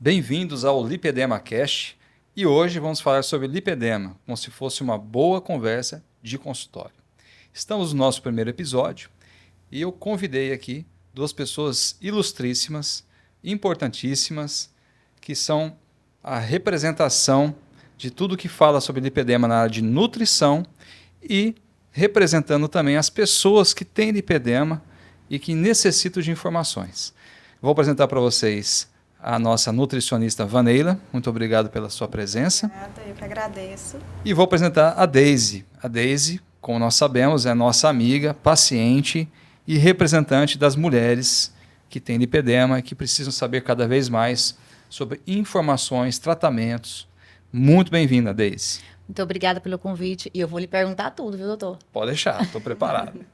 Bem-vindos ao Lipedema Cast e hoje vamos falar sobre lipedema, como se fosse uma boa conversa de consultório. Estamos no nosso primeiro episódio e eu convidei aqui duas pessoas ilustríssimas, importantíssimas, que são a representação de tudo que fala sobre lipedema na área de nutrição e representando também as pessoas que têm lipedema e que necessitam de informações. Vou apresentar para vocês a nossa nutricionista Vaneila. Muito obrigado pela sua presença. Obrigada, eu que agradeço. E vou apresentar a Deise. A Deise, como nós sabemos, é nossa amiga, paciente e representante das mulheres que têm lipedema e que precisam saber cada vez mais sobre informações, tratamentos. Muito bem-vinda, Deise. Muito obrigada pelo convite e eu vou lhe perguntar tudo, viu, doutor? Pode deixar, estou preparado.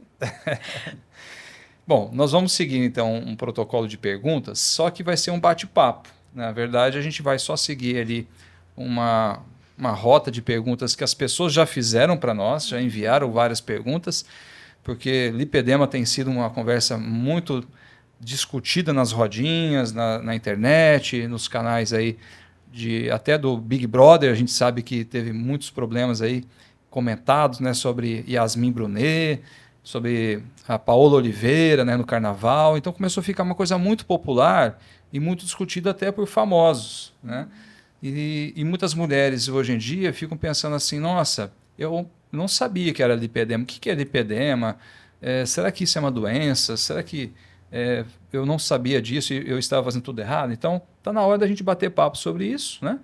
Bom, nós vamos seguir então um protocolo de perguntas, só que vai ser um bate-papo. Na verdade, a gente vai só seguir ali uma rota de perguntas que as pessoas já fizeram para nós, já enviaram várias perguntas, porque lipedema tem sido uma conversa muito discutida nas rodinhas, na internet, nos canais aí até do Big Brother. A gente sabe que teve muitos problemas aí comentados, né, sobre Yasmin Brunet, sobre a Paola Oliveira, né, no carnaval. Então começou a ficar uma coisa muito popular e muito discutida até por famosos, né? E muitas mulheres hoje em dia ficam pensando assim, nossa, eu não sabia que era lipedema. O que é lipedema? Será que isso é uma doença? Será que eu não sabia disso e eu estava fazendo tudo errado? Então está na hora da gente bater papo sobre isso, né?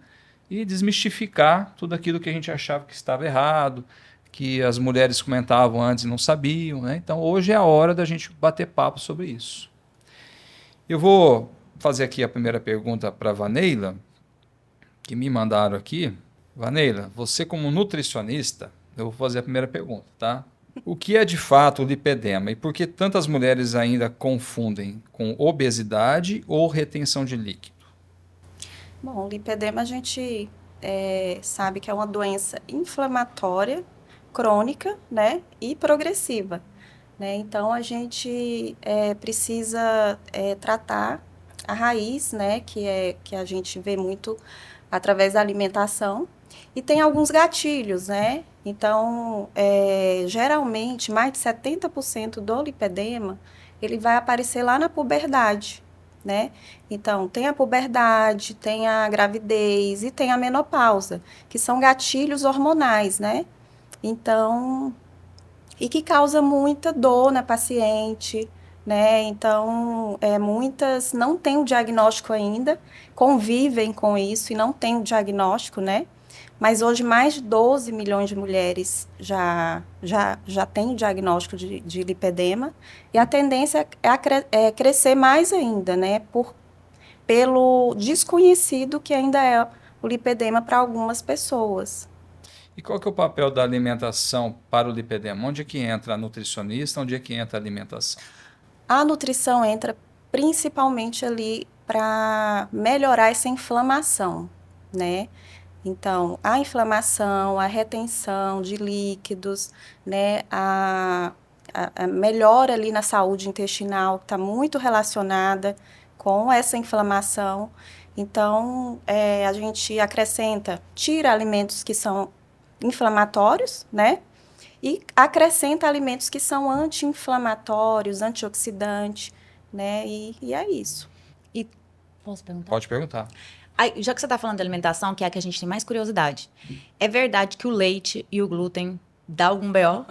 E desmistificar tudo aquilo que a gente achava que estava errado, que as mulheres comentavam antes e não sabiam, né? Então hoje é a hora da gente bater papo sobre isso. Eu vou fazer aqui a primeira pergunta para a Vaneila, que me mandaram aqui. Vaneila, você como nutricionista, eu vou fazer a primeira pergunta, tá? O que é de fato o lipedema e por que tantas mulheres ainda confundem com obesidade ou retenção de líquido? Bom, o lipedema a gente sabe que é uma doença inflamatória, crônica, né, e progressiva, né? Então a gente precisa tratar a raiz, né, que a gente vê muito através da alimentação, e tem alguns gatilhos, né? Então, geralmente, mais de 70% do lipedema, ele vai aparecer lá na puberdade, né? Então, tem a puberdade, tem a gravidez e tem a menopausa, que são gatilhos hormonais, né? Então, e que causa muita dor na paciente, né? Então, muitas não têm o diagnóstico ainda, convivem com isso e não têm o diagnóstico, né? Mas hoje mais de 12 milhões de mulheres já têm o diagnóstico de lipedema, e a tendência é crescer mais ainda, né? Pelo desconhecido que ainda é o lipedema para algumas pessoas. E qual que é o papel da alimentação para o lipedema? Onde é que entra a nutricionista? Onde é que entra a alimentação? A nutrição entra principalmente ali para melhorar essa inflamação, né? Então, a inflamação, a retenção de líquidos, né? A melhora ali na saúde intestinal, que está muito relacionada com essa inflamação. Então, a gente tira alimentos que são inflamatórios, né? E acrescenta alimentos que são anti-inflamatórios, antioxidantes, né? E é isso. E posso perguntar? Pode perguntar. Aí, já que você está falando de alimentação, que é a que a gente tem mais curiosidade, é verdade que o leite e o glúten dá algum BO?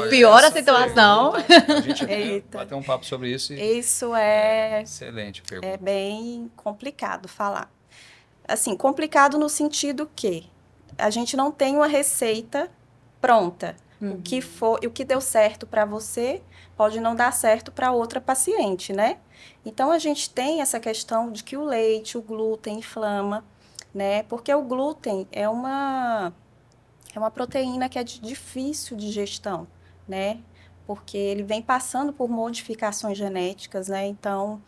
Piora a situação. A gente vai bater um papo sobre isso. Isso é excelente pergunta. É bem complicado falar. Assim, complicado no sentido que a gente não tem uma receita pronta. Uhum. O que deu certo para você pode não dar certo para outra paciente, né? Então, a gente tem essa questão de que o leite, o glúten inflama, né? Porque o glúten é uma proteína que é de difícil digestão, né? Porque ele vem passando por modificações genéticas, né? Então,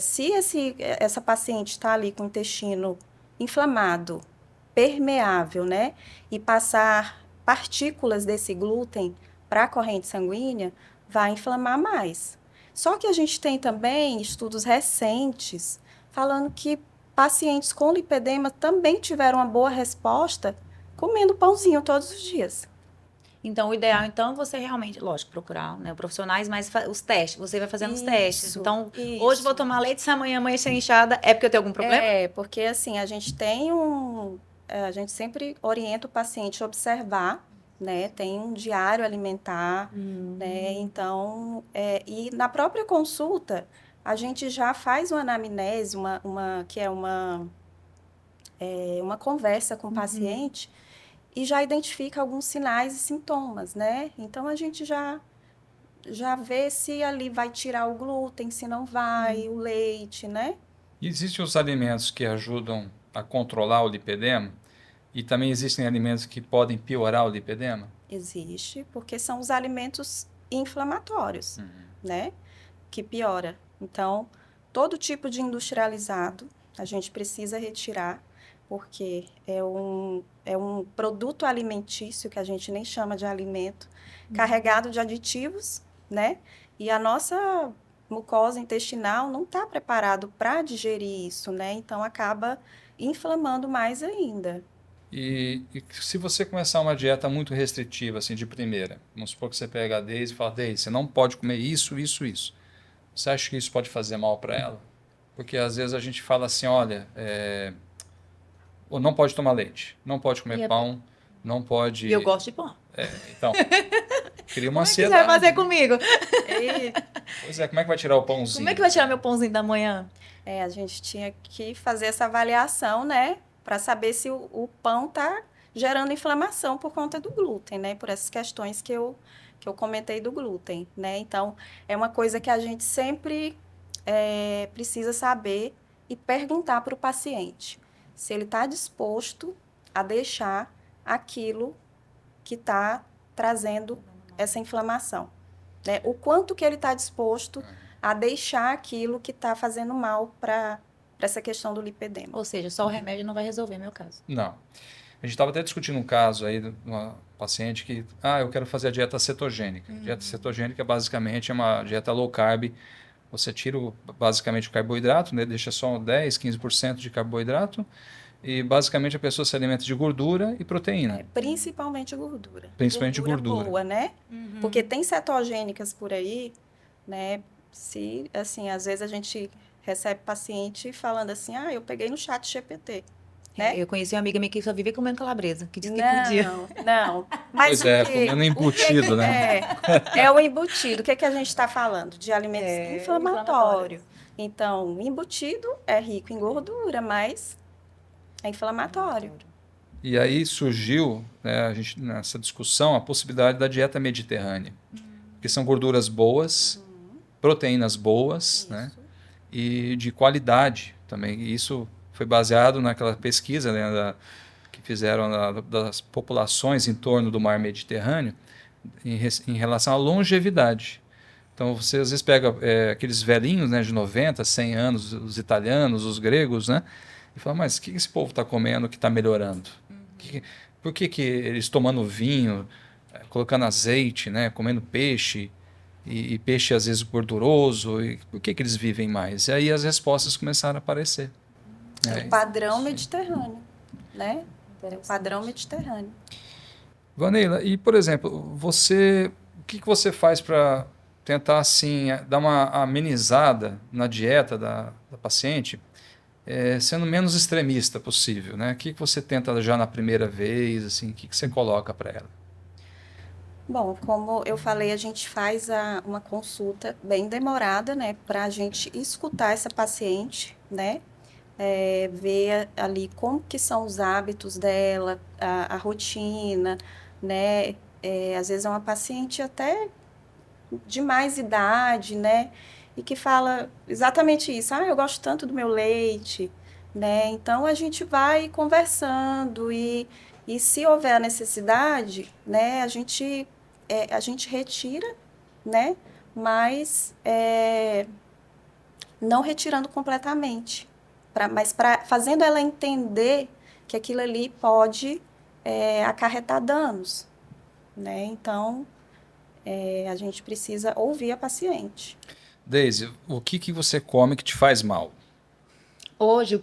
se essa paciente está ali com o intestino inflamado, permeável, né? E passar partículas desse glúten para a corrente sanguínea, vai inflamar mais. Só que a gente tem também estudos recentes falando que pacientes com lipedema também tiveram uma boa resposta comendo pãozinho todos os dias. Então, o ideal, então, você realmente, lógico, procurar, né, profissionais, mas os testes, você vai fazendo os testes. Então, hoje vou tomar leite, se amanhã ser inchada, é porque eu tenho algum problema? É, porque assim, a gente sempre orienta o paciente a observar, né, tem um diário alimentar, né, então, e na própria consulta, a gente já faz uma anamnese, que é uma conversa com o paciente, e já identifica alguns sinais e sintomas, né? Então, a gente já vê se ali vai tirar o glúten, se não vai, o leite, né? E existem os alimentos que ajudam a controlar o lipedema? E também existem alimentos que podem piorar o lipedema? Existe, porque são os alimentos inflamatórios, né? Que piora. Então, todo tipo de industrializado a gente precisa retirar, porque é um produto alimentício, que a gente nem chama de alimento, carregado de aditivos, né? E a nossa mucosa intestinal não está preparado para digerir isso, né? Então, acaba inflamando mais ainda. E se você começar uma dieta muito restritiva, assim, de primeira, vamos supor que você pega a Deise e fala, Deise, você não pode comer isso, isso, isso. Você acha que isso pode fazer mal para ela? Porque às vezes a gente fala assim, olha, ou não pode tomar leite, não pode comer pão, não pode... E eu gosto de pão. Então, cria uma Como ansiedade. é que você vai fazer comigo? Pois é, como é que vai tirar o pãozinho? Como é que vai tirar meu pãozinho da manhã? A gente tinha que fazer essa avaliação, né? Para saber se o pão está gerando inflamação por conta do glúten, né? Por essas questões que eu comentei do glúten, né? Então, é uma coisa que a gente sempre precisa saber e perguntar para o paciente se ele está disposto a deixar aquilo que está trazendo essa inflamação, né? O quanto que ele está disposto a deixar aquilo que está fazendo mal para essa questão do lipedema. Ou seja, só o remédio não vai resolver meu caso. Não. A gente estava até discutindo um caso aí de uma paciente que, eu quero fazer a dieta cetogênica. Dieta cetogênica basicamente é uma dieta low carb. Você tira basicamente o carboidrato, né? Deixa só 10, 15% de carboidrato e basicamente a pessoa se alimenta de gordura e proteína. Principalmente gordura. Principalmente gordura. Boa, né? Porque tem cetogênicas por aí, né? Se, assim, às vezes a gente recebe paciente falando assim, eu peguei no chat GPT. Né? Eu conheci uma amiga minha que só vivia comendo calabresa, que disse que podia. Não. Mas pois comendo embutido, né? É o embutido. O que a gente está falando? De alimentos inflamatórios. Então, embutido é rico em gordura, mas é inflamatório. E aí surgiu, né, a gente, nessa discussão, a possibilidade da dieta mediterrânea. Que são gorduras boas, proteínas boas, né? E de qualidade também. E isso foi baseado naquela pesquisa, né, que fizeram das populações em torno do mar Mediterrâneo em relação à longevidade. Então, você às vezes pega aqueles velhinhos, né, de 90, 100 anos, os italianos, os gregos, né, e fala, mas o que esse povo está comendo que está melhorando? Por que eles tomando vinho, colocando azeite, né, comendo peixe, e peixe às vezes gorduroso, e por que eles vivem mais? E aí as respostas começaram a aparecer. É o padrão mediterrâneo, né? É o padrão mediterrâneo. Vanilla, e por exemplo, o que você faz para tentar assim dar uma amenizada na dieta da paciente, sendo menos extremista possível, né? O que você tenta já na primeira vez, assim, o que você coloca para ela? Bom, como eu falei, a gente faz uma consulta bem demorada, né, para a gente escutar essa paciente, né, ver ali como que são os hábitos dela, a rotina, né, às vezes é uma paciente até de mais idade, né, e que fala exatamente isso, eu gosto tanto do meu leite, né, então a gente vai conversando e se houver a necessidade, né, a gente retira, né, mas não retirando completamente, mas fazendo ela entender que aquilo ali pode acarretar danos, né, então a gente precisa ouvir a paciente. Deise, o que você come que te faz mal? Hoje,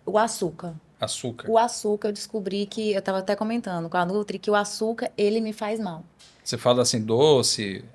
o açúcar. Açúcar. O açúcar, eu descobri que, eu estava até comentando com a Nutri, que o açúcar, ele me faz mal. Você fala assim, doce...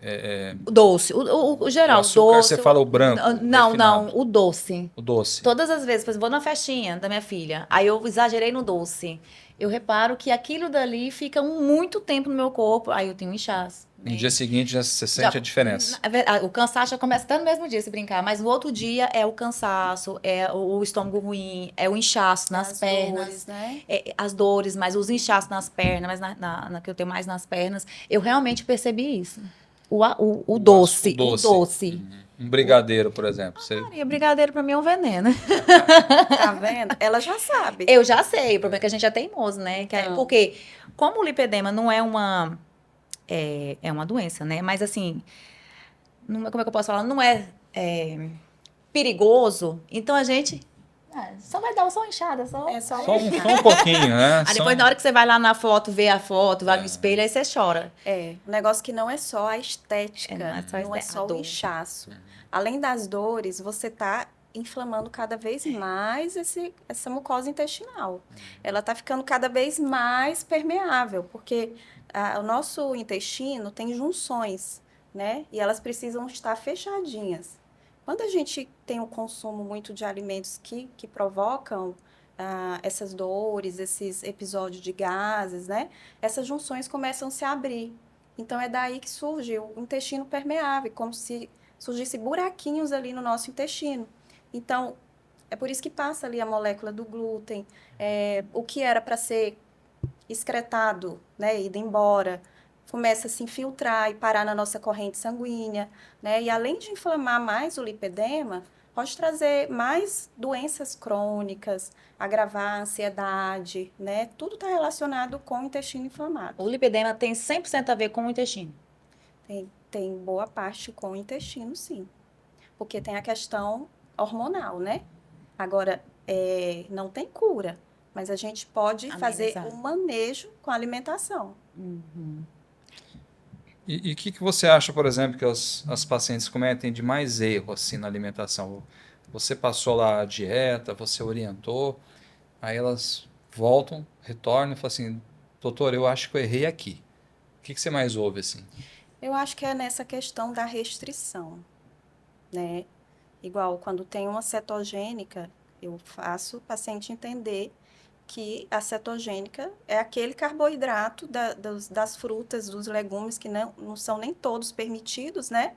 O doce, o geral, o açúcar, doce. você fala o branco, Não, refinado. o doce. O doce. Todas as vezes, por exemplo, vou na festinha da minha filha, aí eu exagerei no doce. Eu reparo que aquilo dali fica muito tempo no meu corpo, aí eu tenho um inchaço. No dia seguinte, já você sente a diferença. O cansaço já começa até no mesmo dia, se brincar, mas no outro dia é o cansaço, é o estômago ruim, é o inchaço nas pernas, dores, né? as dores, mas os inchaços nas pernas, mas que eu tenho mais nas pernas, eu realmente percebi isso. O doce. Um brigadeiro, por exemplo. Maria, brigadeiro pra mim é um veneno. Tá vendo? Ela já sabe. Eu já sei, o problema é que a gente é teimoso, né? Porque como o lipedema não é uma... É uma doença, né? Mas assim, como é que eu posso falar? Não é perigoso, então a gente só vai dar só uma inchada, só um pouquinho, né? Aí depois, na hora que você vai lá na foto, ver a foto, vai no espelho, aí você chora. Um negócio que não é só a estética, não é só o inchaço. Além das dores, você tá inflamando cada vez mais essa mucosa intestinal. Ela tá ficando cada vez mais permeável, porque o nosso intestino tem junções, né? E elas precisam estar fechadinhas. Quando a gente tem um consumo muito de alimentos que provocam essas dores, esses episódios de gases, né? Essas junções começam a se abrir. Então, é daí que surge o intestino permeável, como se surgissem buraquinhos ali no nosso intestino. Então, é por isso que passa ali a molécula do glúten, o que era para ser excretado, né, ido embora, começa a se infiltrar e parar na nossa corrente sanguínea, né? E além de inflamar mais o lipedema, pode trazer mais doenças crônicas, agravar a ansiedade, né? Tudo está relacionado com o intestino inflamado. O lipedema tem 100% a ver com o intestino? Tem boa parte com o intestino, sim. Porque tem a questão hormonal, né? Agora, não tem cura, mas a gente pode fazer um manejo com a alimentação. Uhum. E o que você acha, por exemplo, que as pacientes cometem de mais erro assim, na alimentação? Você passou lá a dieta, você orientou, aí elas voltam, retornam e falam assim, doutor, eu acho que eu errei aqui. O que você mais ouve assim? Eu acho que é nessa questão da restrição, né? Igual quando tem uma cetogênica, eu faço o paciente entender que a cetogênica é aquele carboidrato das frutas, dos legumes, que não são nem todos permitidos, né?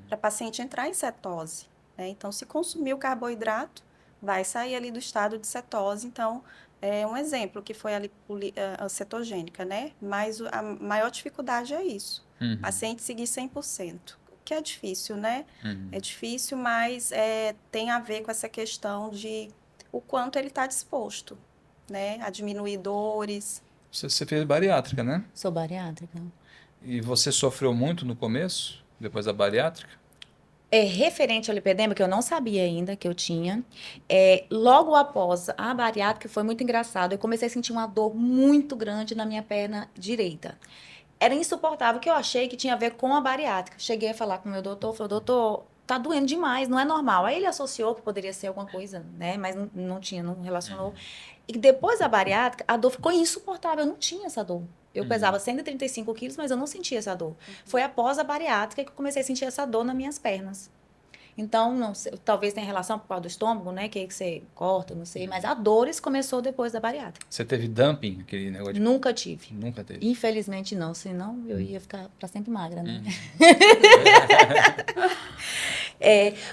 Para o paciente entrar em cetose, né? Então, se consumir o carboidrato, vai sair ali do estado de cetose. Então, é um exemplo que foi a cetogênica, né? Mas a maior dificuldade é isso. O paciente seguir 100%. Que é difícil, né? É difícil, mas tem a ver com essa questão de o quanto ele está disposto, né? A diminuir dores. Você fez bariátrica, né? Sou bariátrica. E você sofreu muito no começo, depois da bariátrica? Referente ao lipedema, que eu não sabia ainda que eu tinha, logo após a bariátrica, foi muito engraçado, eu comecei a sentir uma dor muito grande na minha perna direita. Era insuportável, que eu achei que tinha a ver com a bariátrica. Cheguei a falar com o meu doutor, falei, doutor, tá doendo demais, não é normal. Aí ele associou que poderia ser alguma coisa, né? Mas não relacionou. E depois da bariátrica, a dor ficou insuportável, eu não tinha essa dor. Eu pesava 135 quilos, mas eu não sentia essa dor. Foi após a bariátrica que eu comecei a sentir essa dor nas minhas pernas. Então, não sei, talvez tenha relação por causa do estômago, né? Que você corta, não sei. Mas a dores começou depois da bariátrica. Você teve dumping, aquele negócio de... Nunca tive. Nunca teve? Infelizmente não, senão eu ia ficar para sempre magra, né?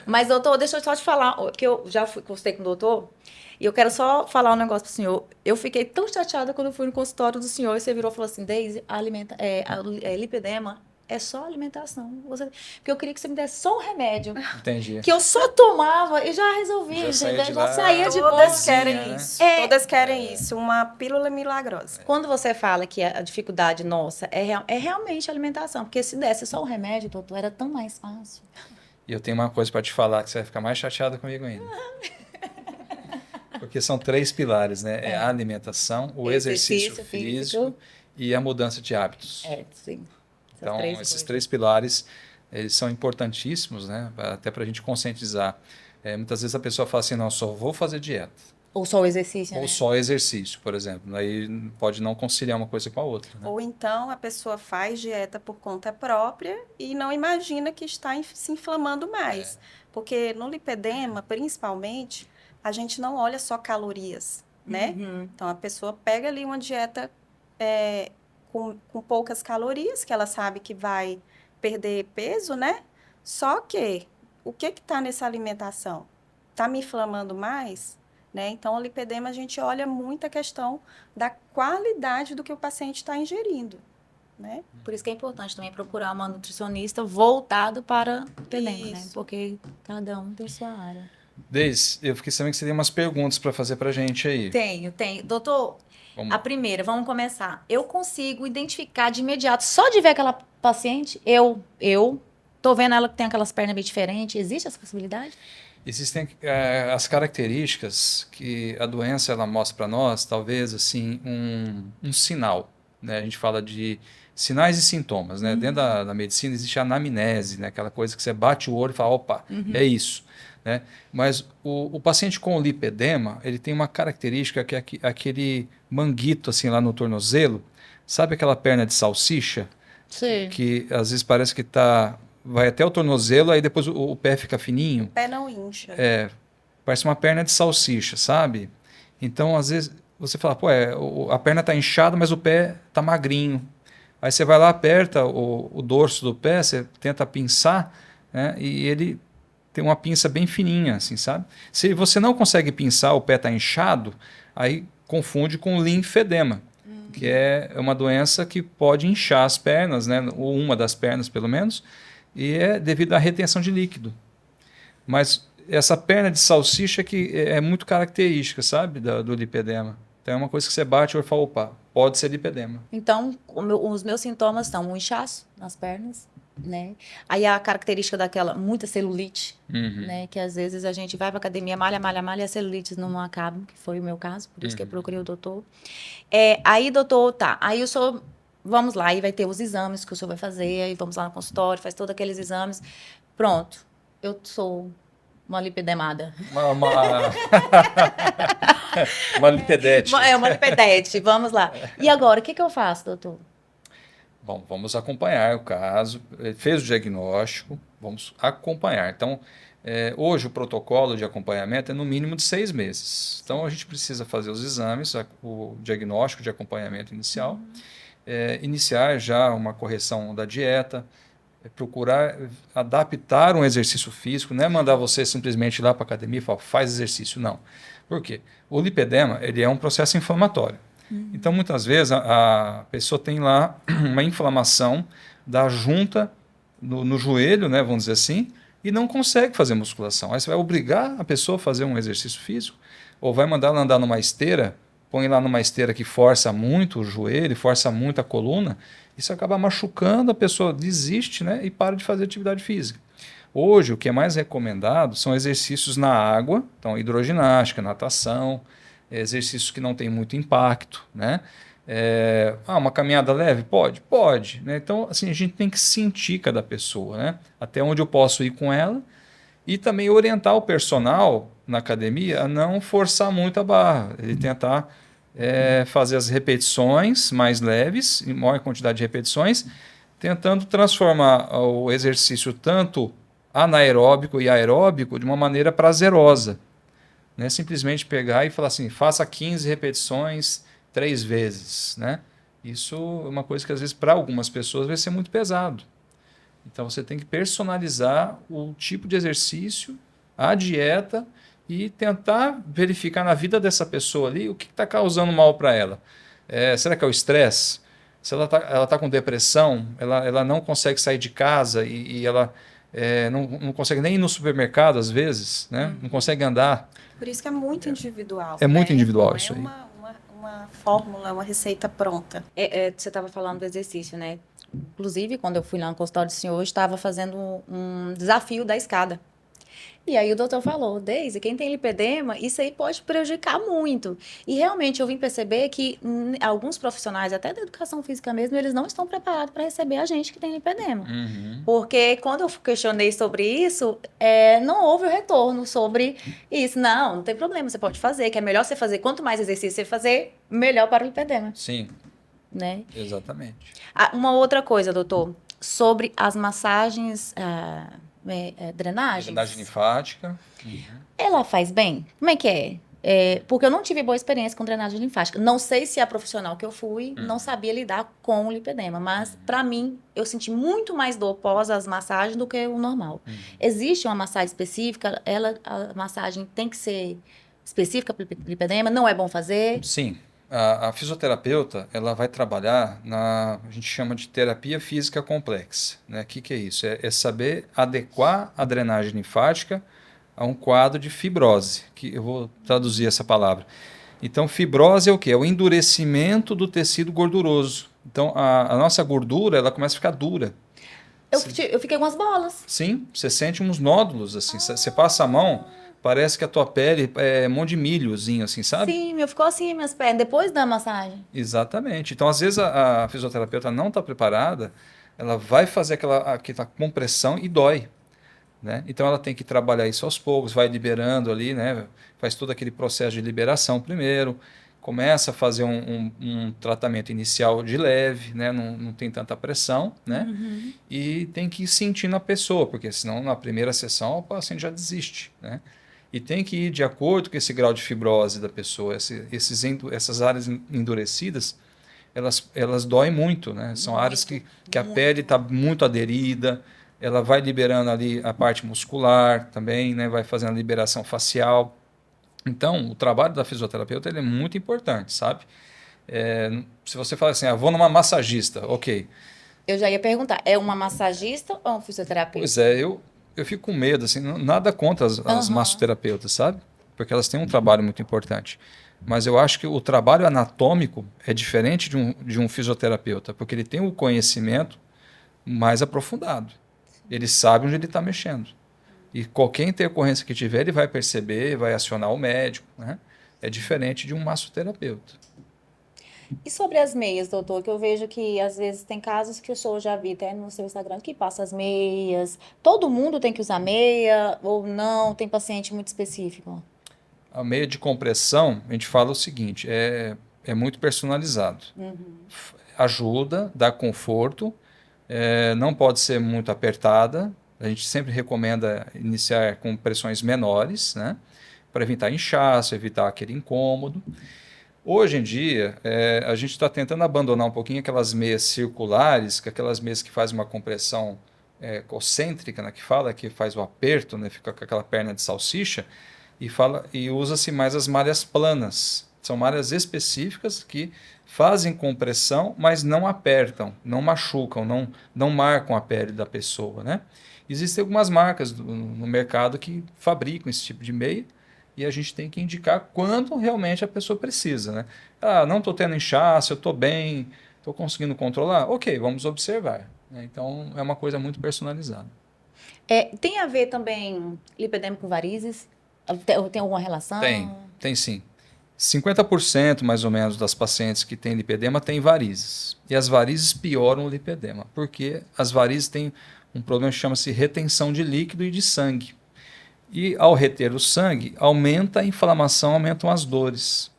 Mas, doutor, deixa eu só te falar, que eu já consultei com o doutor, e eu quero só falar um negócio pro senhor. Eu fiquei tão chateada quando eu fui no consultório do senhor, e você virou e falou assim, Deise, lipedema é só alimentação. Porque eu queria que você me desse só um remédio. Entendi. Que eu só tomava e já resolvi. Já saía de boa. Todas querem isso. Todas querem isso. Uma pílula milagrosa. Quando você fala que a dificuldade nossa é realmente a alimentação. Porque se desse só o remédio, doutor, era tão mais fácil. E eu tenho uma coisa para te falar que você vai ficar mais chateada comigo ainda. Porque são 3 pilares, né? É a alimentação, o exercício físico e a mudança de hábitos. Sim. Então, esses 3 pilares, eles são importantíssimos, né? Até para a gente conscientizar Muitas vezes a pessoa fala assim, não, só vou fazer dieta. Ou só o exercício, Ou né? só exercício, por exemplo. Aí pode não conciliar uma coisa com a outra, né? Ou então a pessoa faz dieta por conta própria e não imagina que está se inflamando mais. Porque no lipedema, principalmente, a gente não olha só calorias, né? Uhum. Então a pessoa pega ali uma dieta com poucas calorias, que ela sabe que vai perder peso, né? Só que o que está nessa alimentação? Está me inflamando mais? Né? Então, o lipedema, a gente olha muito a questão da qualidade do que o paciente está ingerindo, né? Por isso que é importante também procurar uma nutricionista voltado para lipedema, né? Isso. Porque cada um tem sua área. Deise, eu fiquei sabendo que você tem umas perguntas para fazer para gente aí. Tenho. Doutor, Vamos a lá. primeira, vamos começar. Eu consigo identificar de imediato, só de ver aquela paciente, eu tô vendo ela que tem aquelas pernas bem diferentes. Existe essa possibilidade? Existem as características que a doença ela mostra para nós, talvez assim um sinal, né? A gente fala de sinais e sintomas, né? Dentro da medicina existe a anamnese, né? Aquela coisa que você bate o olho e fala, opa, é isso, né? Mas o paciente com lipedema, ele tem uma característica que é aquele manguito assim lá no tornozelo, sabe aquela perna de salsicha? Sim. Que às vezes parece que vai até o tornozelo, aí depois o pé fica fininho. O pé não incha. Parece uma perna de salsicha, sabe? Então, às vezes, você fala, pô, a perna está inchada, mas o pé está magrinho. Aí você vai lá, aperta o dorso do pé, você tenta pinçar, né? E ele tem uma pinça bem fininha, assim, sabe? Se você não consegue pinçar, o pé está inchado, aí confunde com linfedema, que é uma doença que pode inchar as pernas, né? Ou uma das pernas, pelo menos, e é devido à retenção de líquido. Mas essa perna de salsicha que é muito característica, sabe, do lipedema. Então é uma coisa que você bate e fala, opa, pode ser lipedema. Então, os meus sintomas são um inchaço nas pernas, né? Aí a característica daquela, muita celulite, né? Que às vezes a gente vai pra academia, malha, e a celulite não acaba, que foi o meu caso, por isso que eu procurei o doutor. Aí, doutor, tá, aí o senhor, vamos lá, aí vai ter os exames que o senhor vai fazer, aí vamos lá no consultório, faz todos aqueles exames. Pronto, eu sou uma lipedemada. Uma lipedete. Uma lipedete, vamos lá. E agora, o que eu faço, doutor? Bom, vamos acompanhar o caso. Fez o diagnóstico, vamos acompanhar. Então, hoje o protocolo de acompanhamento é no mínimo de 6 meses. Então, a gente precisa fazer os exames, o diagnóstico de acompanhamento inicial, iniciar já uma correção da dieta, procurar adaptar um exercício físico, não é mandar você simplesmente ir lá para a academia e falar, faz exercício, não. Por quê? O lipedema ele é um processo inflamatório. Então, muitas vezes, a pessoa tem lá uma inflamação da junta no joelho, né, vamos dizer assim, e não consegue fazer musculação. Aí você vai obrigar a pessoa a fazer um exercício físico, ou vai mandar ela andar numa esteira, põe lá numa esteira que força muito o joelho, força muito a coluna, isso acaba machucando, a pessoa desiste, né, e para de fazer atividade física. Hoje, o que é mais recomendado são exercícios na água, então hidroginástica, natação, exercícios que não tem muito impacto, né? Uma caminhada leve? Pode. Né? Então, assim, a gente tem que sentir cada pessoa, né? Até onde eu posso ir com ela e também orientar o personal na academia a não forçar muito a barra, ele tentar fazer as repetições mais leves, em maior quantidade de repetições, tentando transformar o exercício tanto anaeróbico e aeróbico de uma maneira prazerosa. Não é simplesmente pegar e falar assim, faça 15 repetições 3 vezes. Né? Isso é uma coisa que às vezes para algumas pessoas vai ser muito pesado. Então você tem que personalizar o tipo de exercício, a dieta e tentar verificar na vida dessa pessoa ali o que está causando mal para ela. Será que é o estresse? Se ela tá com depressão, ela não consegue sair de casa e ela não consegue nem ir no supermercado às vezes, né? Não consegue andar. Por isso que é muito individual. É muito individual Não isso aí. Uma fórmula, uma receita pronta. Você estava falando do exercício, né? Inclusive, quando eu fui lá no consultório do senhor, eu estava fazendo um desafio da escada. E aí o doutor falou, Deise, quem tem lipedema, isso aí pode prejudicar muito. E realmente eu vim perceber que alguns profissionais, até da educação física mesmo, eles não estão preparados para receber a gente que tem lipedema. Uhum. Porque quando eu questionei sobre isso, não houve o retorno sobre isso. Não tem problema, você pode fazer, que é melhor você fazer. Quanto mais exercício você fazer, melhor para o lipedema, Sim, né? exatamente. Uma outra coisa, doutor, sobre as massagens, drenagens. Drenagem linfática. Ela faz bem? Como é que é? Porque eu não tive boa experiência com drenagem linfática. Não sei se a profissional que eu fui não sabia lidar com o lipedema, mas para mim eu senti muito mais dor pós as massagens do que o normal. Existe uma massagem específica? A massagem tem que ser específica para o lipedema? Não é bom fazer? Sim. A fisioterapeuta, ela vai trabalhar a gente chama de terapia física complexa, né? O que é isso? É saber adequar a drenagem linfática a um quadro de fibrose, que eu vou traduzir essa palavra. Então, fibrose é o quê? É o endurecimento do tecido gorduroso. Então, a nossa gordura, ela começa a ficar dura. Eu fiquei com as bolas. Sim, você sente uns nódulos, assim. Você passa a mão, parece que a tua pele é um monte de milhozinho, assim, sabe? Sim, ficou assim minhas pernas, depois da massagem. Exatamente. Então, às vezes, a fisioterapeuta não está preparada, ela vai fazer aquela compressão e dói. Né? Então ela tem que trabalhar isso aos poucos, vai liberando ali, né? Faz todo aquele processo de liberação primeiro, começa a fazer um tratamento inicial de leve, né? Não tem tanta pressão, né? E tem que ir sentindo a pessoa, porque senão na primeira sessão o paciente já desiste. Né? E tem que ir de acordo com esse grau de fibrose da pessoa, essas áreas endurecidas, elas doem muito, né? São áreas que a pele está muito aderida, ela vai liberando ali a parte muscular também, né? Vai fazendo a liberação facial. Então, o trabalho da fisioterapeuta ele é muito importante, sabe? Se você fala assim, vou numa massagista, ok. Eu já ia perguntar, é uma massagista ou um fisioterapeuta? Pois é, eu fico com medo, assim, nada contra as massoterapeutas, sabe? Porque elas têm um trabalho muito importante. Mas eu acho que o trabalho anatômico é diferente de um fisioterapeuta, porque ele tem o conhecimento mais aprofundado. Ele sabe onde ele está mexendo. E qualquer intercorrência que tiver, ele vai perceber, vai acionar o médico. Né? É diferente de um massoterapeuta. E sobre as meias, doutor, que eu vejo que às vezes tem casos que o senhor já vi até no seu Instagram que passa as meias. Todo mundo tem que usar meia ou não? Tem paciente muito específico? A meia de compressão, a gente fala o seguinte, é muito personalizado. Ajuda, dá conforto, não pode ser muito apertada. A gente sempre recomenda iniciar com pressões menores, né? Para evitar inchaço, evitar aquele incômodo. Hoje em dia, a gente está tentando abandonar um pouquinho aquelas meias circulares, aquelas meias que fazem uma compressão concêntrica, né, que faz o aperto, né, fica com aquela perna de salsicha, e usa-se mais as malhas planas. São malhas específicas que fazem compressão, mas não apertam, não machucam, não marcam a pele da pessoa. Né? Existem algumas marcas no mercado que fabricam esse tipo de meia, e a gente tem que indicar quando realmente a pessoa precisa. Né? Não estou tendo inchaço, eu estou bem, estou conseguindo controlar. Ok, vamos observar. Né? Então, é uma coisa muito personalizada. Tem a ver também lipedema com varizes? Tem alguma relação? Tem sim. 50% mais ou menos das pacientes que têm lipedema têm varizes. E as varizes pioram o lipedema, porque as varizes têm um problema que chama-se retenção de líquido e de sangue. E ao reter o sangue, aumenta a inflamação, aumentam as dores.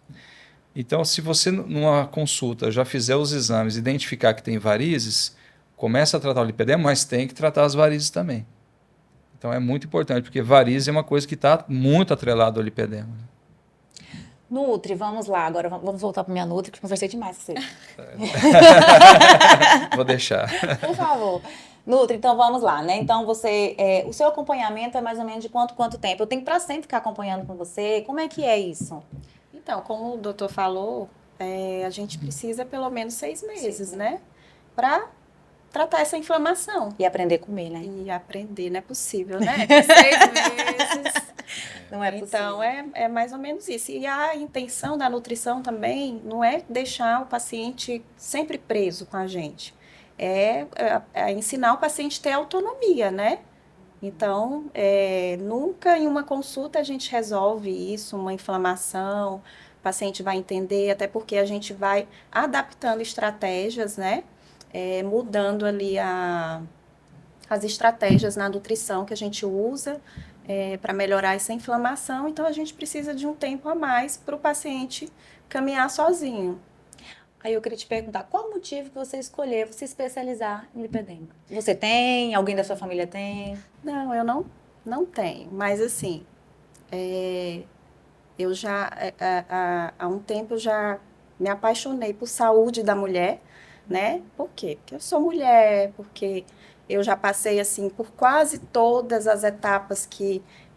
Então, se você numa consulta já fizer os exames e identificar que tem varizes, começa a tratar o lipedema, mas tem que tratar as varizes também. Então é muito importante, porque varizes é uma coisa que está muito atrelada ao lipedema. Nutri, vamos lá. Agora vamos voltar para minha Nutri, que conversei demais com você. Vou deixar. Por favor. Nutri, então vamos lá, né? Então o seu acompanhamento é mais ou menos de quanto tempo? Eu tenho para sempre ficar acompanhando com você? Como é que é isso? Então, como o doutor falou, a gente precisa pelo menos 6 meses, né? Para tratar essa inflamação. E aprender a comer, né? E aprender, não é possível, né? 6 meses. Não é possível. Então, é mais ou menos isso. E a intenção da nutrição também não é deixar o paciente sempre preso com a gente. É ensinar o paciente a ter autonomia, né? Então, nunca em uma consulta a gente resolve isso, uma inflamação, o paciente vai entender, até porque a gente vai adaptando estratégias, né? Mudando ali as estratégias na nutrição que a gente usa para melhorar essa inflamação. Então, a gente precisa de um tempo a mais para o paciente caminhar sozinho. Aí eu queria te perguntar, qual o motivo que você escolheu se especializar em lipedema? Você tem? Alguém da sua família tem? Não, eu não tenho, mas assim, eu já, há um tempo eu já me apaixonei por saúde da mulher, né? Por quê? Porque eu sou mulher, porque eu já passei, assim, por quase todas as etapas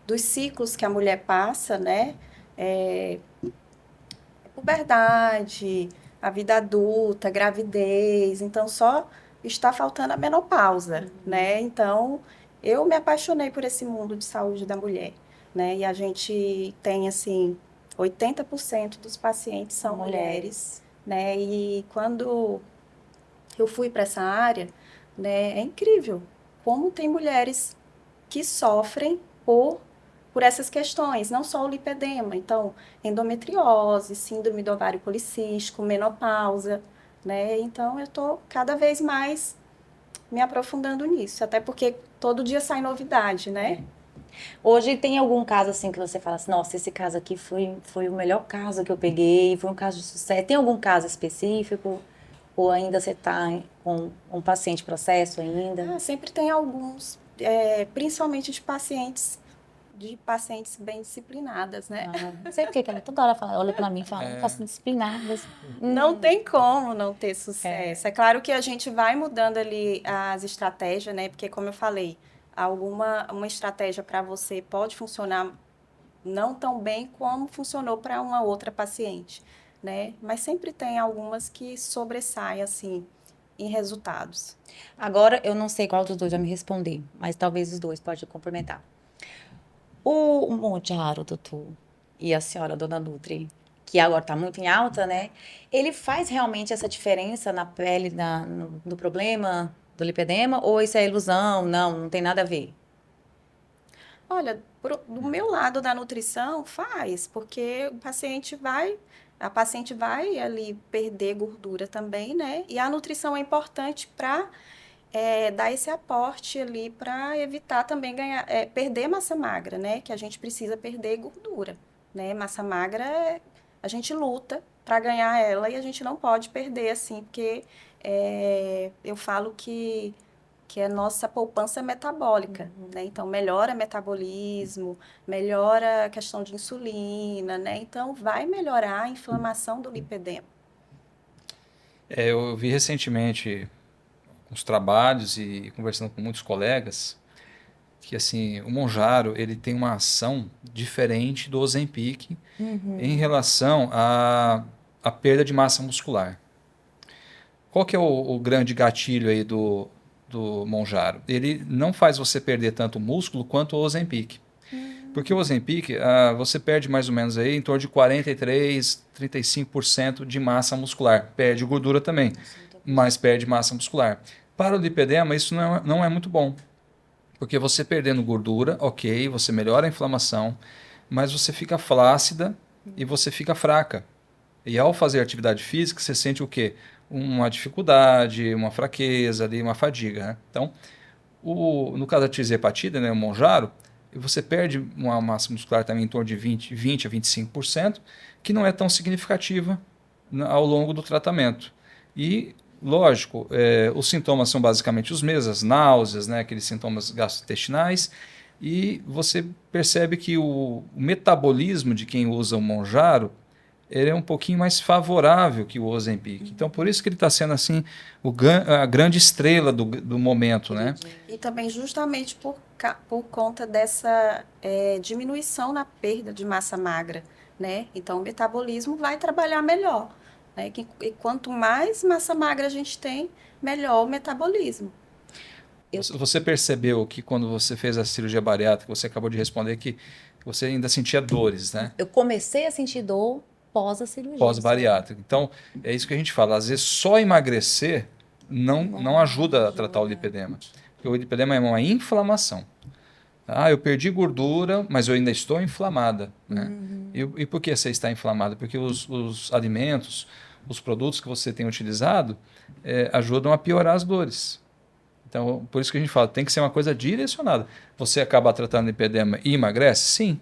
dos ciclos que a mulher passa, né? Puberdade, a vida adulta, gravidez, então só está faltando a menopausa, né? Então, eu me apaixonei por esse mundo de saúde da mulher, né? E a gente tem, assim, 80% dos pacientes são mulheres, né? E quando eu fui para essa área, né, é incrível como tem mulheres que sofrem por essas questões, não só o lipedema, então, endometriose, síndrome do ovário policístico, menopausa, né? Então, eu estou cada vez mais me aprofundando nisso, até porque todo dia sai novidade, né? Hoje tem algum caso assim que você fala assim, nossa, esse caso aqui foi o melhor caso que eu peguei, foi um caso de sucesso. Tem algum caso específico? Ou ainda você está com um paciente em processo ainda? Sempre tem alguns, principalmente de pacientes bem disciplinadas, né? Não sei porque que ela toda hora fala, olha para mim e fala, faço disciplinadas. Não tem como não ter sucesso. É claro que a gente vai mudando ali as estratégias, né? Porque, como eu falei, uma estratégia para você pode funcionar não tão bem como funcionou para uma outra paciente, né? Mas sempre tem algumas que sobressaem, assim, em resultados. Agora, eu não sei qual dos dois vai me responder, mas talvez os dois podem complementar. O Mounjaro, doutor, e a senhora, dona Nutri, que agora está muito em alta, né? Ele faz realmente essa diferença na pele, no problema do lipedema? Ou isso é ilusão? Não tem nada a ver. Olha, do meu lado da nutrição, faz, porque a paciente vai ali perder gordura também, né? E a nutrição é importante para dar esse aporte ali para evitar também perder massa magra, né? Que a gente precisa perder gordura, né? Massa magra, a gente luta para ganhar ela e a gente não pode perder assim, porque eu falo que é nossa poupança metabólica, né? Então, melhora o metabolismo, melhora a questão de insulina, né? Então, vai melhorar a inflamação do lipedema. Eu vi recentemente uns trabalhos e conversando com muitos colegas que assim o Mounjaro ele tem uma ação diferente do Ozempic em relação à perda de massa muscular. Qual que é o grande gatilho aí do Mounjaro? Ele não faz você perder tanto músculo quanto o Ozempic. Porque o Ozempic, você perde mais ou menos aí em torno de 43, 35% de massa muscular. Perde gordura também, mas perde massa muscular. Para o lipedema, isso não é muito bom. Porque você perdendo gordura, ok, você melhora a inflamação, mas você fica flácida e você fica fraca. E ao fazer atividade física, você sente o quê? Uma dificuldade, uma fraqueza, ali, uma fadiga. Né? Então, no caso da tirzepatida, né, o Mounjaro, você perde uma massa muscular também em torno de 20 a 25%, que não é tão significativa ao longo do tratamento. E, lógico, os sintomas são basicamente os mesmos, as náuseas, né, aqueles sintomas gastrointestinais, e você percebe que o metabolismo de quem usa o Mounjaro ele é um pouquinho mais favorável que o Ozempic. Então, por isso que ele está sendo assim a grande estrela do momento, né? E também justamente por conta dessa diminuição na perda de massa magra, né? Então, o metabolismo vai trabalhar melhor, né? E quanto mais massa magra a gente tem, melhor o metabolismo. Você percebeu que quando você fez a cirurgia bariátrica, você acabou de responder que você ainda sentia dores, né? Eu comecei a sentir dor pós a cirurgia. Pós-bariátrica. Então, é isso que a gente fala. Às vezes, só emagrecer não ajuda a tratar o lipedema. Porque o lipedema é uma inflamação. Ah, eu perdi gordura, mas eu ainda estou inflamada, né? E por que você está inflamada? Porque os alimentos, os produtos que você tem utilizado, ajudam a piorar as dores. Então, por isso que a gente fala, tem que ser uma coisa direcionada. Você acaba tratando lipedema e emagrece? Sim,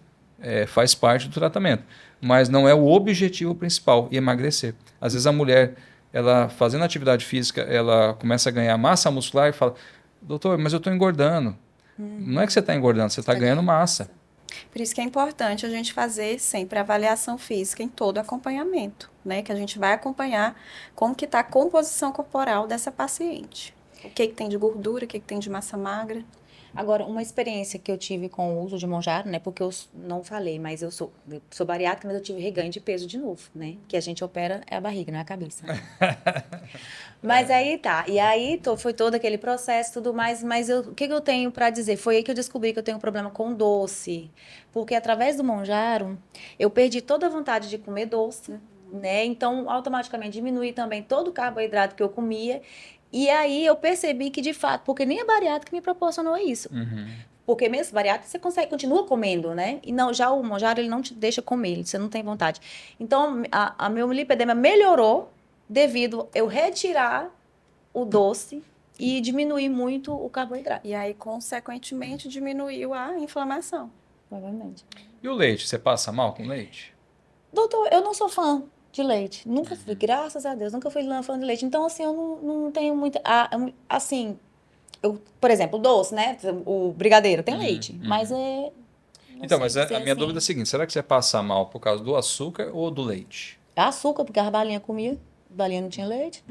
faz parte do tratamento. Mas não é o objetivo principal, emagrecer. Às vezes a mulher, ela fazendo atividade física, ela começa a ganhar massa muscular e fala, doutor, mas eu estou engordando. Não é que você está engordando, você está ganhando massa. Por isso que é importante a gente fazer sempre a avaliação física em todo acompanhamento, né? Que a gente vai acompanhar como que está a composição corporal dessa paciente. O que tem de gordura, o que tem de massa magra. Agora, uma experiência que eu tive com o uso de Mounjaro, né? Porque eu não falei, mas eu sou bariátrica, mas eu tive reganho de peso de novo, né? Que a gente opera é a barriga, não é a cabeça. Mas aí tá. E aí foi todo aquele processo, tudo mais. Mas o que eu tenho para dizer? Foi aí que eu descobri que eu tenho um problema com doce. Porque através do Mounjaro, eu perdi toda a vontade de comer doce, né? Então, automaticamente diminui também todo o carboidrato que eu comia. E aí eu percebi que, de fato, porque nem a bariátrica me proporcionou isso. Porque mesmo bariátrica você continua comendo, né? E não, já o Mounjaro, ele não te deixa comer, você não tem vontade. Então, a meu lipedema melhorou devido eu retirar o doce e diminuir muito o carboidrato. E aí, consequentemente, diminuiu a inflamação. Provavelmente. E o leite, você passa mal com leite? Doutor, eu não sou fã de leite. Nunca fui, graças a Deus, nunca fui fã de leite. Então, assim, eu não tenho muita... assim, por exemplo, o doce, né? O brigadeiro tem leite, mas é... Então, mas a minha dúvida é a seguinte, será que você passa mal por causa do açúcar ou do leite? Açúcar, porque as balinhas comia. Balinha não tinha leite.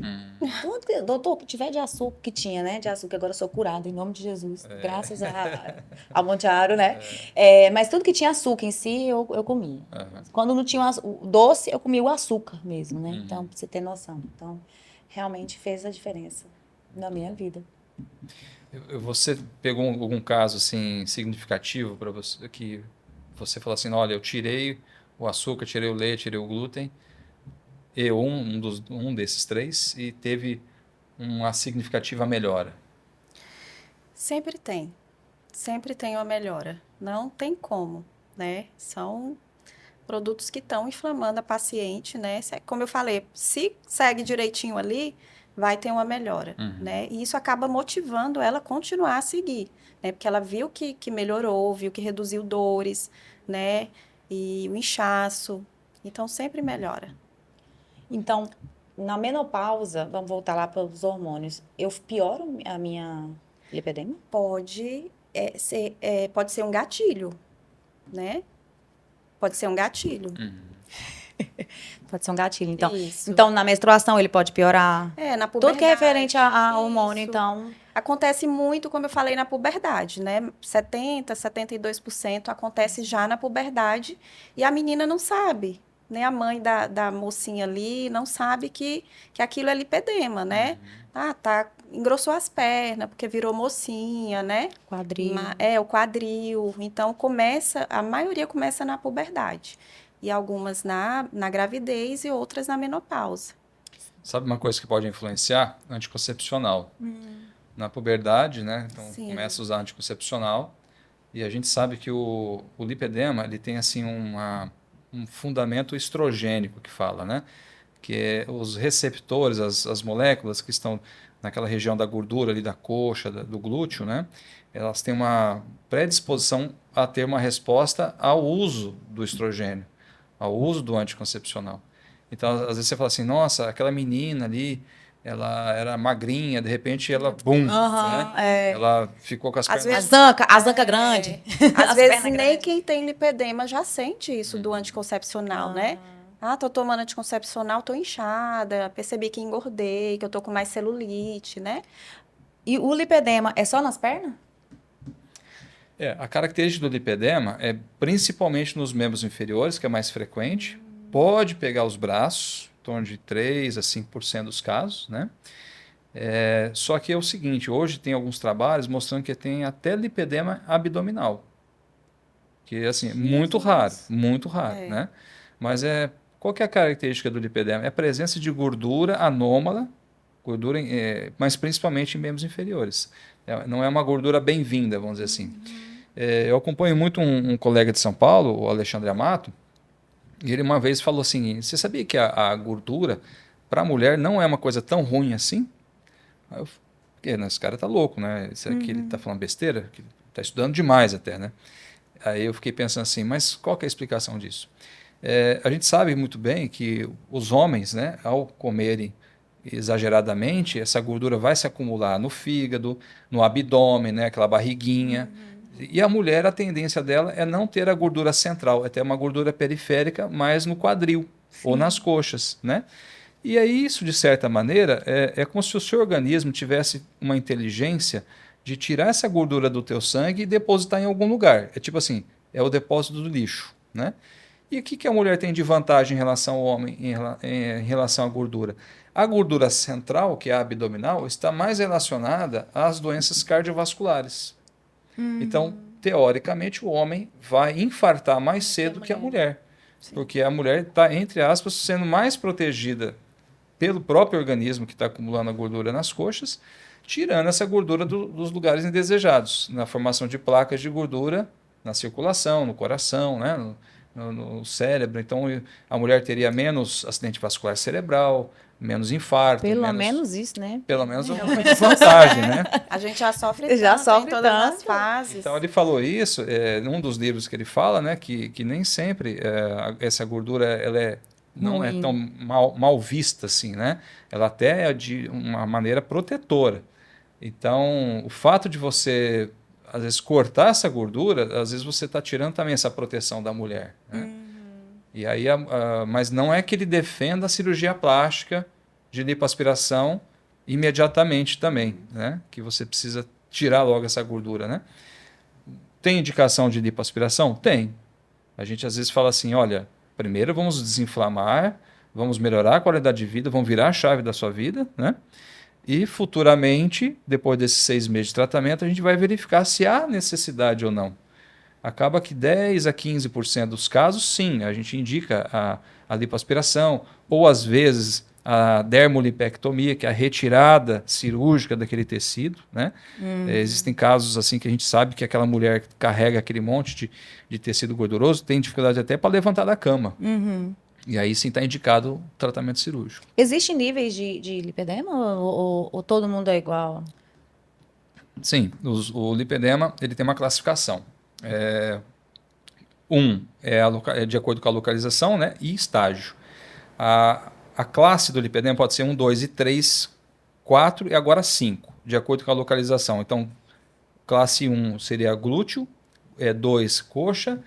Doutor, que tiver de açúcar, que tinha, né? De açúcar, agora eu sou curada, em nome de Jesus. Graças ao Mounjaro, né? Mas tudo que tinha açúcar em si, eu comia. Quando não tinha o doce, eu comia o açúcar mesmo, né? Então, pra você ter noção. Então, realmente fez a diferença na minha vida. Você pegou algum caso, assim, significativo para você, que você falou assim, olha, eu tirei o açúcar, tirei o leite, tirei o glúten, um desses três, e teve uma significativa melhora? Sempre tem uma melhora. Não tem como, né? São produtos que estão inflamando a paciente, né? Como eu falei, se segue direitinho ali, vai ter uma melhora, né? E isso acaba motivando ela a continuar a seguir, né? Porque ela viu que melhorou, viu que reduziu dores, né? E o inchaço. Então, sempre melhora. Então, na menopausa, vamos voltar lá para os hormônios, eu pioro a minha lipedema? Pode ser um gatilho, né? Pode ser um gatilho. Pode ser um gatilho, então. Isso. Então, na menstruação ele pode piorar? Na puberdade. Tudo que é referente a hormônio, então... Acontece muito, como eu falei, na puberdade, né? 70%, 72% acontece já na puberdade e a menina não sabe, né? A mãe da mocinha ali não sabe que aquilo é lipedema, né? Engrossou as pernas, porque virou mocinha, né? Quadril. O quadril. Então, a maioria começa na puberdade. E algumas na gravidez e outras na menopausa. Sabe uma coisa que pode influenciar? Anticoncepcional. Na puberdade, né? Então, Sim. começa a usar anticoncepcional. E a gente sabe que o lipedema, ele tem assim um fundamento estrogênico que fala, né? Que é os receptores, as moléculas que estão naquela região da gordura ali da coxa, do glúteo, né? Elas têm uma predisposição a ter uma resposta ao uso do estrogênio, ao uso do anticoncepcional. Então, às vezes você fala assim, nossa, aquela menina ali, ela era magrinha, de repente ela, né? Ela ficou com as pernas... As ancas grandes. Às vezes nem quem tem lipedema já sente isso do anticoncepcional, né? Tô tomando anticoncepcional, tô inchada, percebi que engordei, que eu tô com mais celulite, né? E o lipedema é só nas pernas? A característica do lipedema é principalmente nos membros inferiores, que é mais frequente. Pode pegar os braços, em torno de 3% a 5% dos casos, né? Só que é o seguinte, hoje tem alguns trabalhos mostrando que tem até lipedema abdominal. Que é assim, muito raro, né? Mas qual que é a característica do lipedema? É a presença de gordura anômala, mas principalmente em membros inferiores. Não é uma gordura bem-vinda, vamos dizer assim. Eu acompanho muito um colega de São Paulo, o Alexandre Amato, e ele uma vez falou assim, você sabia que a gordura para a mulher não é uma coisa tão ruim assim? Aí eu fiquei, esse cara tá louco, né? Isso aqui ele tá falando besteira? Que tá estudando demais até, né? Aí eu fiquei pensando assim, mas qual que é a explicação disso? A gente sabe muito bem que os homens, né, ao comerem exageradamente, essa gordura vai se acumular no fígado, no abdômen, né, aquela barriguinha. E a mulher, a tendência dela é não ter a gordura central, é ter uma gordura periférica mais no quadril ou nas coxas, né? E aí isso, de certa maneira, é como se o seu organismo tivesse uma inteligência de tirar essa gordura do teu sangue e depositar em algum lugar. É tipo assim, é o depósito do lixo, né? E o que a mulher tem de vantagem em relação ao homem, em relação à gordura? A gordura central, que é a abdominal, está mais relacionada às doenças cardiovasculares. Então, teoricamente, o homem vai infartar mais cedo que a mulher. Sim. Porque a mulher está, entre aspas, sendo mais protegida pelo próprio organismo que está acumulando a gordura nas coxas, tirando essa gordura dos lugares indesejados, na formação de placas de gordura na circulação, no coração, né? No cérebro. Então, a mulher teria menos acidente vascular cerebral, menos infarto. Pelo menos isso, né? Pelo menos uma vantagem, né? A gente já sofre Já tanto sofre em todas as tanto. fases. Então, ele falou isso num dos livros que ele fala, né? Que nem sempre essa gordura ela não é tão mal vista assim, né? Ela até é de uma maneira protetora. Então, o fato de você, às vezes, cortar essa gordura, às vezes você está tirando também essa proteção da mulher, né? E aí, mas não é que ele defenda a cirurgia plástica de lipoaspiração imediatamente também, né? Que você precisa tirar logo essa gordura, né? Tem indicação de lipoaspiração? Tem. A gente às vezes fala assim, olha, primeiro vamos desinflamar, vamos melhorar a qualidade de vida, vamos virar a chave da sua vida, né? E futuramente, depois desses 6 meses de tratamento, a gente vai verificar se há necessidade ou não. Acaba que 10 a 15% dos casos, sim, a gente indica a lipoaspiração, ou às vezes a dermolipectomia, que é a retirada cirúrgica daquele tecido, né? Existem casos assim que a gente sabe que aquela mulher que carrega aquele monte de tecido gorduroso tem dificuldade até para levantar da cama. E aí sim está indicado o tratamento cirúrgico. Existem níveis de lipedema ou todo mundo é igual? Sim, o lipedema ele tem uma classificação. É de acordo com a localização, né, e estágio. A classe do lipedema pode ser 1, 2 e 3, 4 e agora 5, de acordo com a localização. Então, classe 1 seria glúteo, 2 coxa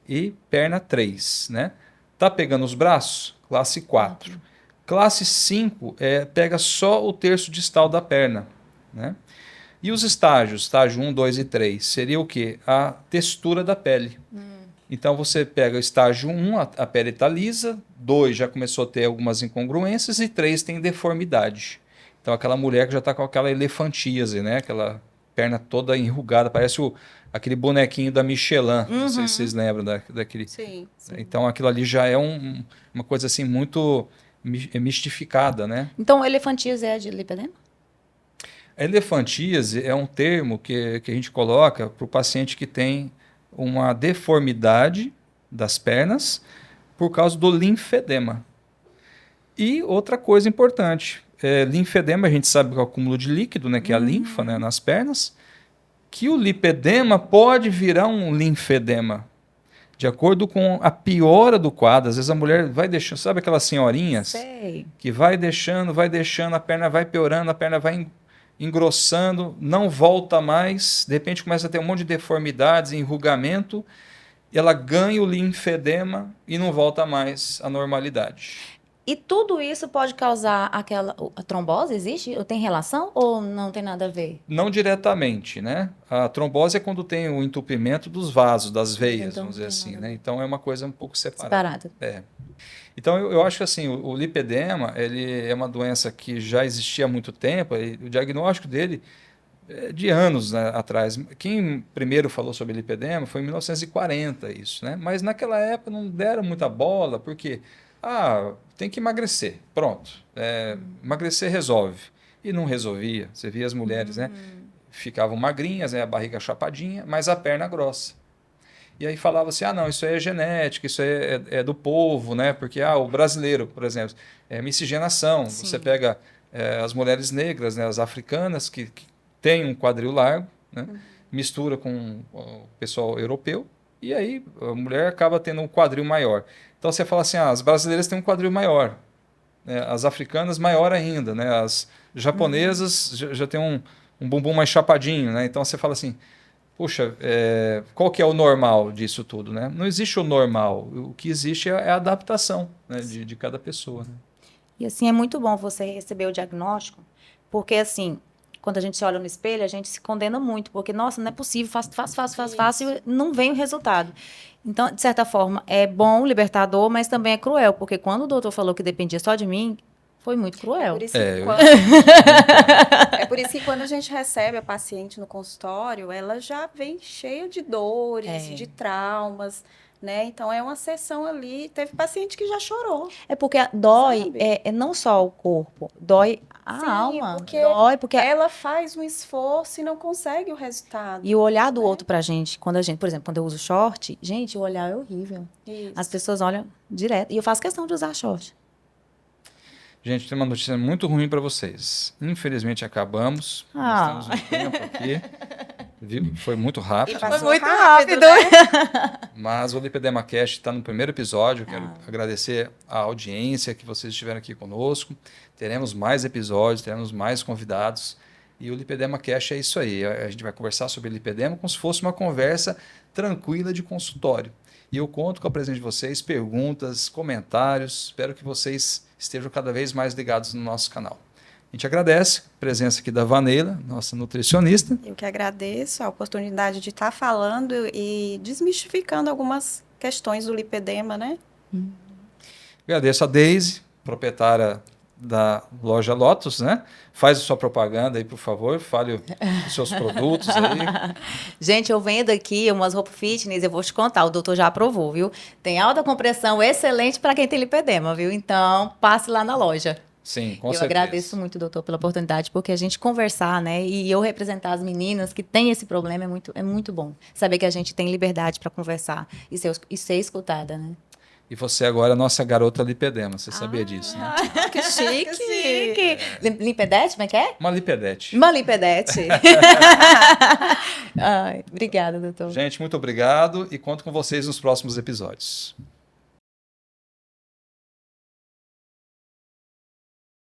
e perna 3, né? Tá pegando os braços? Classe 4. Classe 5 pega só o terço distal da perna, né? E os estágios, estágio 1, 2 e 3, seria o quê? A textura da pele. Então você pega o estágio 1, a pele está lisa, 2 já começou a ter algumas incongruências e 3 tem deformidade. Então aquela mulher que já está com aquela elefantíase, né? Aquela perna toda enrugada, parece aquele bonequinho da Michelin, não sei se vocês lembram daquele. Sim. Então aquilo ali já é uma coisa assim muito mistificada, né? Então, elefantíase é de lipedema? A elefantíase é um termo que a gente coloca para o paciente que tem uma deformidade das pernas por causa do linfedema. E outra coisa importante, linfedema a gente sabe que é o acúmulo de líquido, né, que é a linfa, né, nas pernas, que o lipedema pode virar um linfedema. De acordo com a piora do quadro, às vezes a mulher vai deixando, sabe aquelas senhorinhas? Sei. Que vai deixando, a perna vai piorando, a perna vai engrossando, não volta mais, de repente começa a ter um monte de deformidades, enrugamento, e ela ganha o linfedema e não volta mais à normalidade. E tudo isso pode causar a trombose? Existe? Ou tem relação ou não tem nada a ver? Não diretamente, né? A trombose é quando tem o entupimento dos vasos, das veias, Então, vamos dizer não tem assim, nada a né? ver. Então é uma coisa um pouco separada. Separado. Então eu acho que assim, o lipedema ele é uma doença que já existia há muito tempo, e o diagnóstico dele é de anos, né, atrás. Quem primeiro falou sobre lipedema foi em 1940 isso, né? Mas naquela época não deram muita bola, porque tem que emagrecer, pronto. Emagrecer resolve. E não resolvia. Você via as mulheres, né? ficavam magrinhas, né, a barriga chapadinha, mas a perna grossa. E aí falava assim, não, isso aí é genética, isso aí é do povo, né? Porque o brasileiro, por exemplo, é miscigenação. Sim. Você pega as mulheres negras, né, as africanas, que têm um quadril largo, né? Mistura com o pessoal europeu, e aí a mulher acaba tendo um quadril maior. Então você fala assim, as brasileiras têm um quadril maior, né? As africanas maior ainda, né? As japonesas já têm um bumbum mais chapadinho, né? Então você fala assim, puxa, qual que é o normal disso tudo, né? Não existe o normal, o que existe é a adaptação, né, de cada pessoa. Né? E assim, é muito bom você receber o diagnóstico, porque assim, quando a gente se olha no espelho, a gente se condena muito, porque, nossa, não é possível, faço, e não vem o resultado. Então, de certa forma, é bom, libertador, mas também é cruel, porque quando o doutor falou que dependia só de mim, foi muito cruel. É por isso que quando a gente recebe a paciente no consultório, ela já vem cheia de dores, de traumas, né? Então é uma sessão ali, teve paciente que já chorou. É porque dói, não só o corpo, dói a alma. Dói porque ela faz um esforço e não consegue o resultado. E o olhar do outro pra gente, por exemplo, quando eu uso short, gente, o olhar é horrível. Isso. As pessoas olham direto. E eu faço questão de usar short. Gente, tem uma notícia muito ruim para vocês. Infelizmente acabamos. Nós temos um tempo aqui. Viu? Foi muito rápido. Foi muito rápido. Né? Mas o Lipedema Cast está no primeiro episódio. Quero agradecer a audiência que vocês estiveram aqui conosco. Teremos mais episódios, teremos mais convidados. E o Lipedema Cast é isso aí. A gente vai conversar sobre lipedema como se fosse uma conversa tranquila de consultório. E eu conto com a presença de vocês, perguntas, comentários. Espero que vocês estejam cada vez mais ligados no nosso canal. A gente agradece a presença aqui da Vanella, nossa nutricionista. Eu que agradeço a oportunidade de estar falando e desmistificando algumas questões do lipedema, né? Agradeço a Deise, proprietária da loja Lotus, né? Faz a sua propaganda aí, por favor. Fale os seus produtos aí. Gente, eu vendo aqui umas roupas fitness, eu vou te contar, o doutor já aprovou, viu? Tem alta compressão excelente para quem tem lipedema, viu? Então, passe lá na loja. Sim, com eu certeza. agradeço muito, doutor, pela oportunidade, porque a gente conversar, né? E eu representar as meninas que têm esse problema é muito bom. Saber que a gente tem liberdade para conversar e ser escutada, né? E você agora é a nossa garota lipedema, você sabia disso, né? Que chique! Que chique. Lipedete, como é que é? Uma lipedete. Uma lipedete. Ai, obrigada, doutor. Gente, muito obrigado e conto com vocês nos próximos episódios.